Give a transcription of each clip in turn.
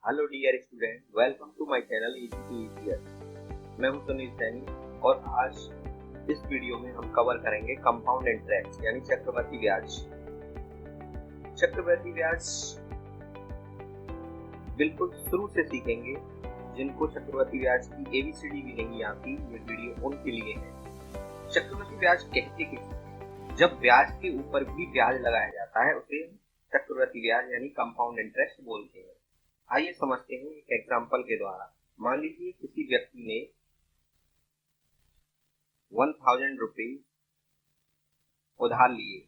Hello dear student, welcome to my channel easy to easier. मैं हूं सुनील सैनी और आज इस वीडियो में हम कवर करेंगे कंपाउंड इंटरेस्ट यानी चक्रवृद्धि ब्याज। चक्रवृद्धि ब्याज बिल्कुल शुरू से सीखेंगे। जिनको चक्रवृद्धि ब्याज की एबीसीडी भी नहीं आती, ये वीडियो उनके लिए है। चक्रवृद्धि ब्याज कहते किसे? जब ब्याज के ऊपर भी ब्याज लगाया जाता है उसे चक्रवृद्धि ब्याज यानी कंपाउंड इंटरेस्ट बोलते हैं। आइए समझते हैं एक एग्जाम्पल के द्वारा। मान लीजिए किसी व्यक्ति ने 1000 रुपीज उधार लिए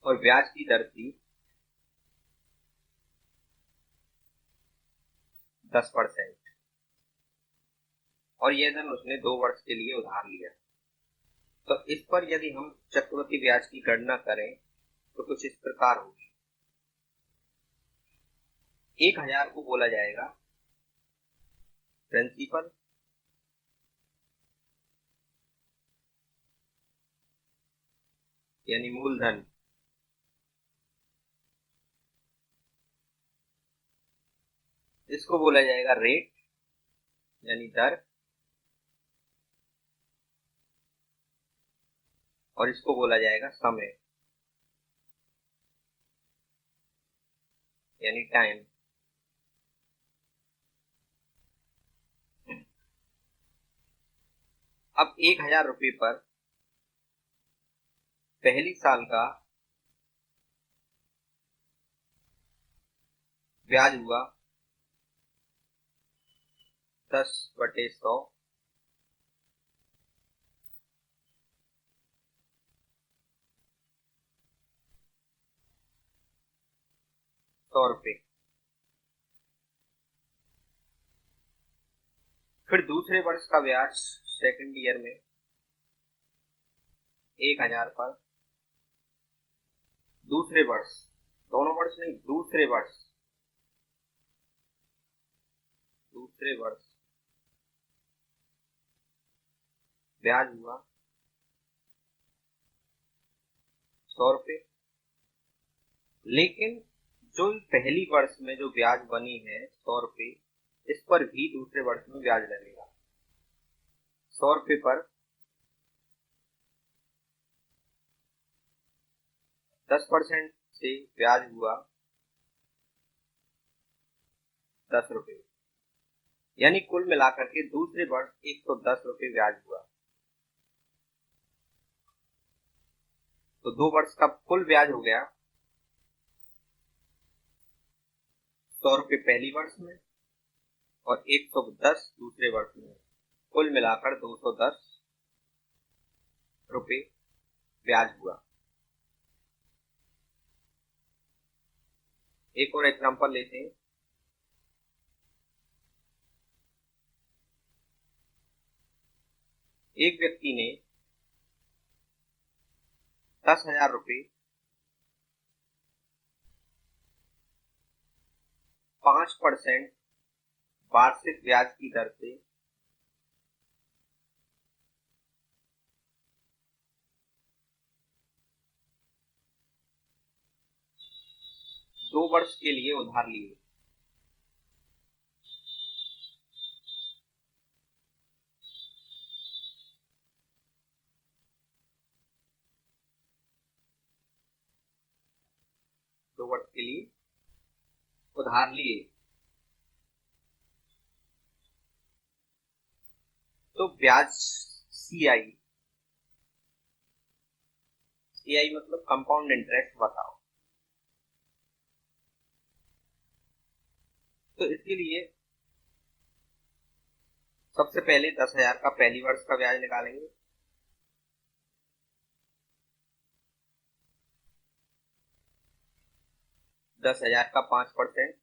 और ब्याज की दर थी 10% और यह धन उसने 2 वर्ष के लिए उधार लिया। तो इस पर यदि हम चक्रवृद्धि ब्याज की गणना करें तो कुछ इस प्रकार होगी। 1000 को बोला जाएगा प्रिंसिपल, यानी मूलधन, इसको बोला जाएगा रेट यानी दर, और इसको बोला जाएगा समय यानी टाइम। अब 1000 रुपये पर पहली साल का ब्याज हुआ 10/100, ₹100। फिर दूसरे वर्ष का ब्याज सेकंड ईयर में 1000 पर दूसरे वर्ष, दोनों वर्ष नहीं, दूसरे वर्ष ब्याज हुआ ₹100। लेकिन जो पहली वर्ष में जो ब्याज बनी है ₹100, इस पर भी दूसरे वर्ष में ब्याज लगेगा। ₹100 पर 10% से ब्याज हुआ ₹10, यानी कुल मिलाकर के दूसरे वर्ष ₹110 ब्याज हुआ। तो 2 वर्ष का कुल ब्याज हो गया ₹100 पहली वर्ष में और 110 दूसरे वर्ष में, कुल मिलाकर ₹210 ब्याज हुआ। एक और एग्जांपल लेते हैं। एक व्यक्ति ने 10,000 रुपये 5% वार्षिक ब्याज की दर से 2 वर्ष के लिए उधार लिए। तो ब्याज सीआई मतलब कंपाउंड इंटरेस्ट बताओ। तो इसके लिए सबसे पहले 10,000 का पहली वर्ष का ब्याज निकालेंगे। ₹10,000 का 5%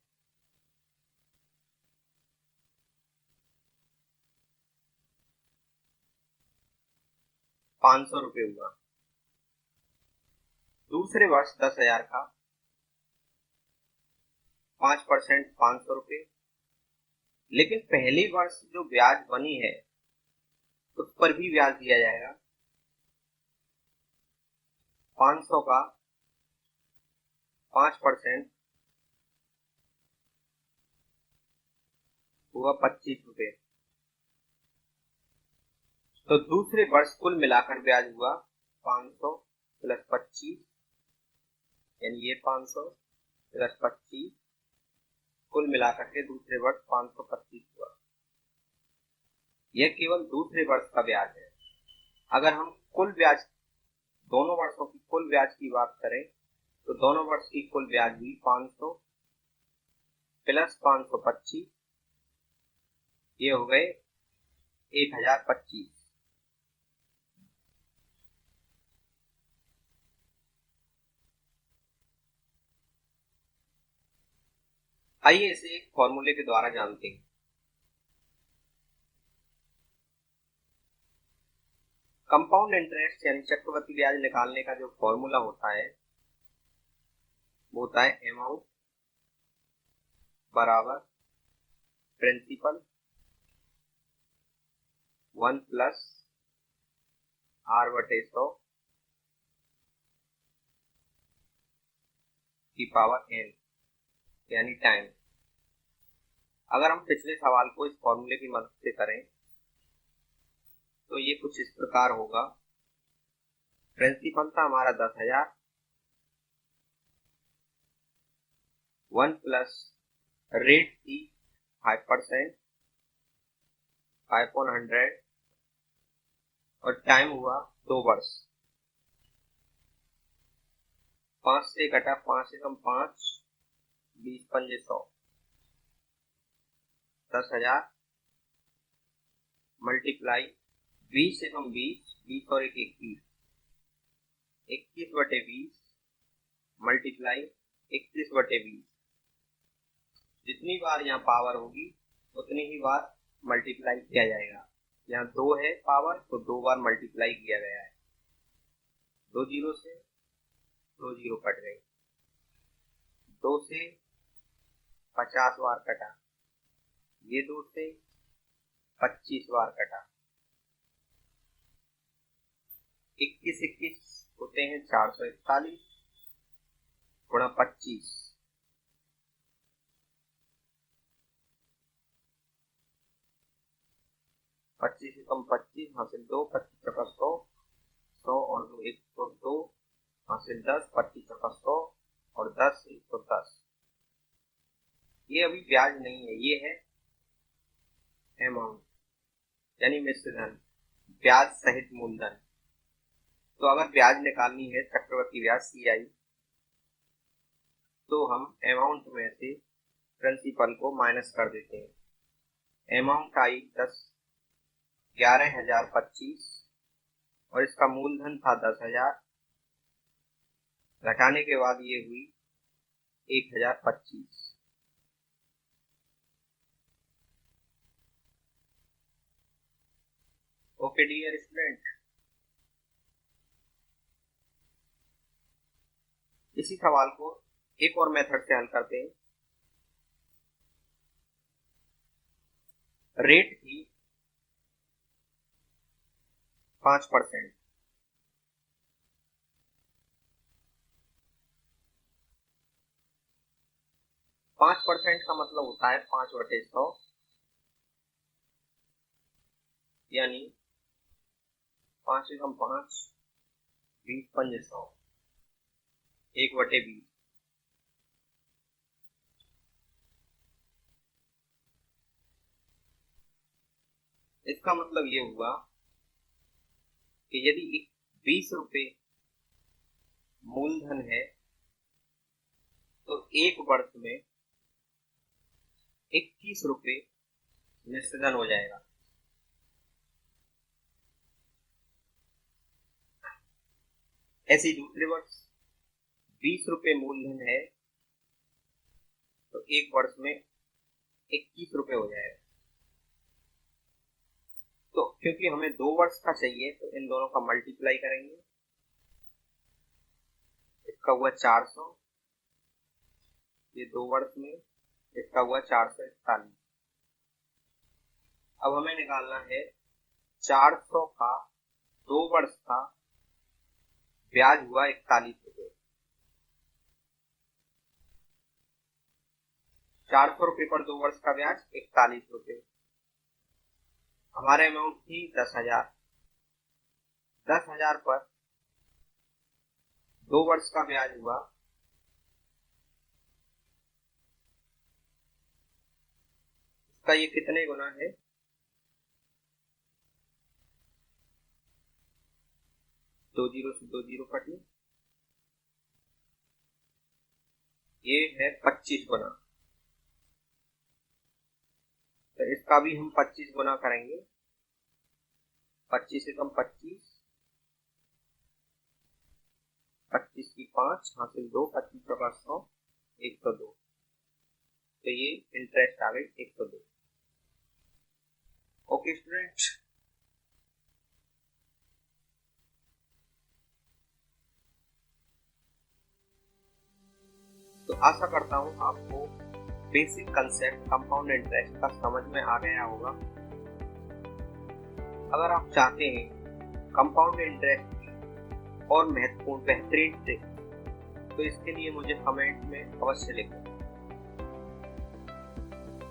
₹500 हुआ। दूसरे वर्ष 10,000 का 5% ₹500, लेकिन पहली वर्ष जो ब्याज बनी है उस पर भी ब्याज दिया जाएगा। 500 का 5% हुआ 25 रुपये। तो दूसरे वर्ष कुल मिलाकर ब्याज हुआ 500 प्लस 25, यानी ये 500 प्लस 25, कुल मिलाकर के दूसरे वर्ष 525 हुआ। यह केवल दूसरे वर्ष का ब्याज है। अगर हम कुल ब्याज, दोनों वर्षों की कुल ब्याज की बात करें तो दोनों वर्ष की कुल ब्याज हुई 500 प्लस 525, ये हो गए 1025। आइए इसे एक फॉर्मूले के द्वारा जानते हैं। कंपाउंड इंटरेस्ट यानी चक्रवृद्धि ब्याज निकालने का जो फॉर्मूला होता है वो होता है अमाउंट बराबर प्रिंसिपल 1 प्लस r/100 की पावर n, यानी टाइम। अगर हम पिछले सवाल को इस फॉर्मूले की मदद से करें तो ये कुछ इस प्रकार होगा। प्रिंसिपल था हमारा 10,000, 1 प्लस रेट थी 5%, 5/100, और टाइम हुआ 2 वर्ष। 5 से घटा 5 से कम 5, 20 पंजे 100, 10,000 मल्टीप्लाई 20 से कम 20, 20 और 1 21, 21/20 मल्टीप्लाई 31/20। जितनी बार यहाँ पावर होगी उतनी ही बार मल्टीप्लाई किया जाएगा। यहाँ 2 है पावर तो 2 बार मल्टीप्लाई किया गया है। 2 जीरो से 2 जीरो कट गए, 2 से 50 बार कटा, ये 2 से 25 बार कटा, 21 21 होते हैं 441 गुणा 25, 25 से कम 25, हासिल 2, 25 चौका 100, 100 और 2 102, हासिल 10, 25 चौका 100 और 10 110। ये अभी ब्याज नहीं है, ये है अमाउंट यानी मिश्र धन, ब्याज सहित मूलधन। तो अगर ब्याज निकालनी है चक्रवृद्धि ब्याज CI, तो हम अमाउंट में से प्रिंसिपल को माइनस कर देते हैं। अमाउंट आई 11,025 और इसका मूलधन था 10,000, घटाने के बाद ये हुई 1,025। ओके डियर स्टूडेंट, इसी सवाल को एक और मेथड से हल करते हैं। रेट थी 5%, 5% का मतलब होता है 5/100, यानी 5 से कम 5, 20 पंजे 100, 1/20। इसका मतलब ये हुआ कि यदि 20 रुपये मूलधन है तो एक वर्ष में 21 रुपये निश्चित हो जाएगा। ऐसे ही दूसरे वर्ष 20 रुपये मूलधन है तो एक वर्ष में 21 रुपये हो जाएगा। तो क्योंकि हमें 2 वर्ष का चाहिए तो इन दोनों का मल्टीप्लाई करेंगे, इसका हुआ 400, ये 2 वर्ष में, इसका हुआ 441। अब हमें निकालना है 400 का 2 वर्ष का ब्याज हुआ 41 रुपये। 400 रुपये पर 2 वर्ष का ब्याज 41 रुपये। हमारे अमाउंट थी 10,000। 10,000 पर 2 वर्ष का ब्याज हुआ 'ये कितने गुना है? 2 जीरो से 2 जीरो कटे, ये है 25 गुना। तो इसका भी हम 25 गुना करेंगे। 25 एकम 25, 25 की 5 हासिल 2, 25 का 100, 102। तो ये इंटरेस्ट आ गई 102। ओके स्टूडेंट, तो आशा करता हूँ आपको बेसिक कंसेप्ट कंपाउंड इंटरेस्ट का समझ में आ गया होगा। अगर आप चाहते हैं कंपाउंड इंटरेस्ट और महत्वपूर्ण बेहतरीन ट्रिक, तो इसके लिए मुझे कमेंट में अवश्य लिखें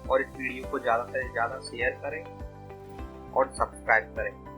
और इस वीडियो को ज़्यादा से ज़्यादा शेयर करें और सब्सक्राइब करें।